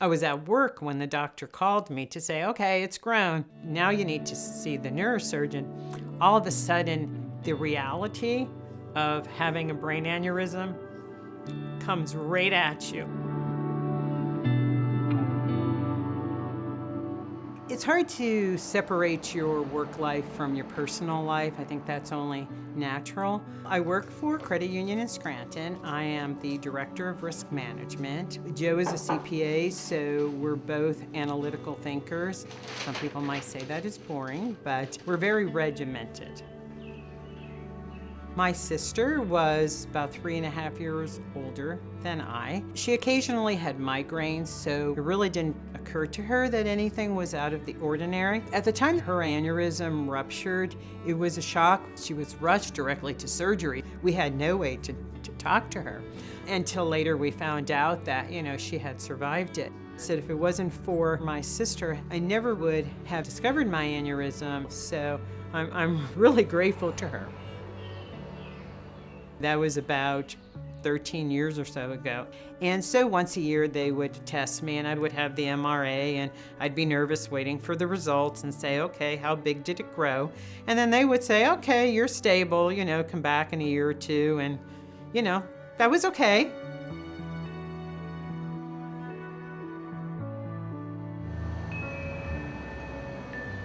I was at work when the doctor called me to say, okay, it's grown. Now you need to see the neurosurgeon. All of a sudden, the reality of having a brain aneurysm comes right at you. It's hard to separate your work life from your personal life. I think that's only natural. I work for a credit union in Scranton. I am the director of risk management. Joe is a CPA, so we're both analytical thinkers. Some people might say that is boring, but we're very regimented. My sister was about 3.5 years older than I. She occasionally had migraines, so it really didn't occur to her that anything was out of the ordinary. At the time her aneurysm ruptured, it was a shock. She was rushed directly to surgery. We had no way to talk to her until later we found out that, she had survived it. Said if it wasn't for my sister, I never would have discovered my aneurysm, so I'm really grateful to her. That was about 13 years or so ago. And so once a year they would test me and I would have the MRA and I'd be nervous waiting for the results and say, okay, how big did it grow? And then they would say, okay, you're stable, come back in a year or two. And, that was okay.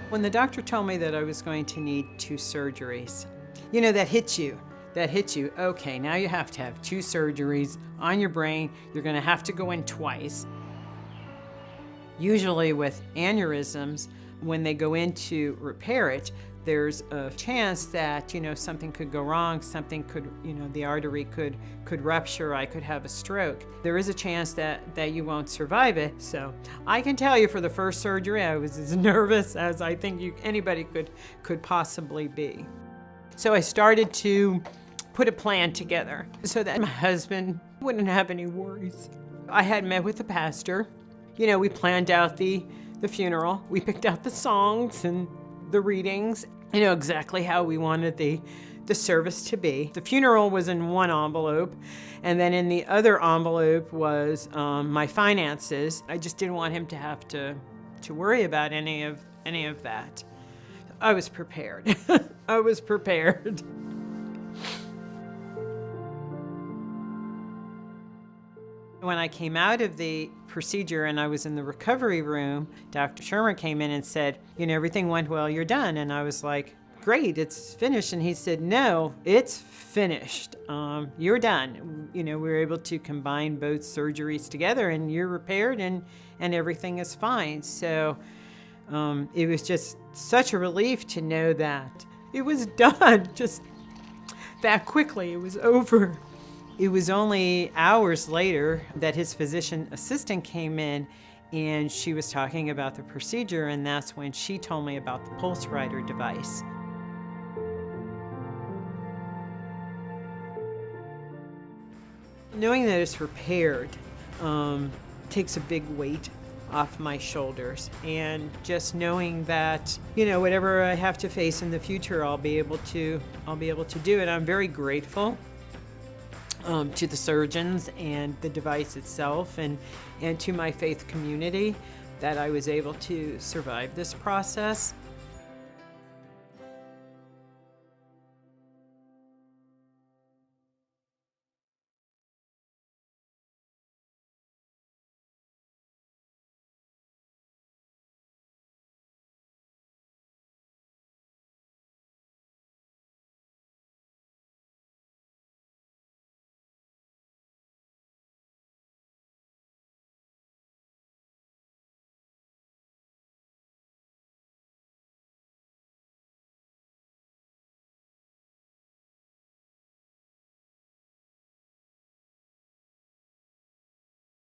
When the doctor told me that I was going to need 2 surgeries, that hits you. Okay, now you have to have 2 surgeries on your brain. You're gonna have to go in twice. Usually with aneurysms, when they go in to repair it, there's a chance that, something could go wrong, something could, the artery could rupture, I could have a stroke. There is a chance that you won't survive it. So I can tell you for the first surgery, I was as nervous as I think anybody could possibly be. So I started to put a plan together so that my husband wouldn't have any worries. I had met with the pastor. We planned out the funeral. We picked out the songs and the readings, exactly how we wanted the service to be. The funeral was in one envelope, and then in the other envelope was my finances. I just didn't want him to have to worry about any of that. I was prepared. I was prepared. When I came out of the procedure and I was in the recovery room, Dr. Sherman came in and said, everything went well, you're done. And I was like, great, it's finished. And he said, no, it's finished. You're done. We were able to combine both surgeries together and you're repaired and everything is fine. So it was just such a relief to know that it was done just that quickly. It was over. It was only hours later that his physician assistant came in and she was talking about the procedure, and that's when she told me about the PulseRider device. Knowing that it's repaired takes a big weight off my shoulders, and just knowing that whatever I have to face in the future, I'll be able to do it. I'm very grateful to the surgeons and the device itself, and to my faith community that I was able to survive this process.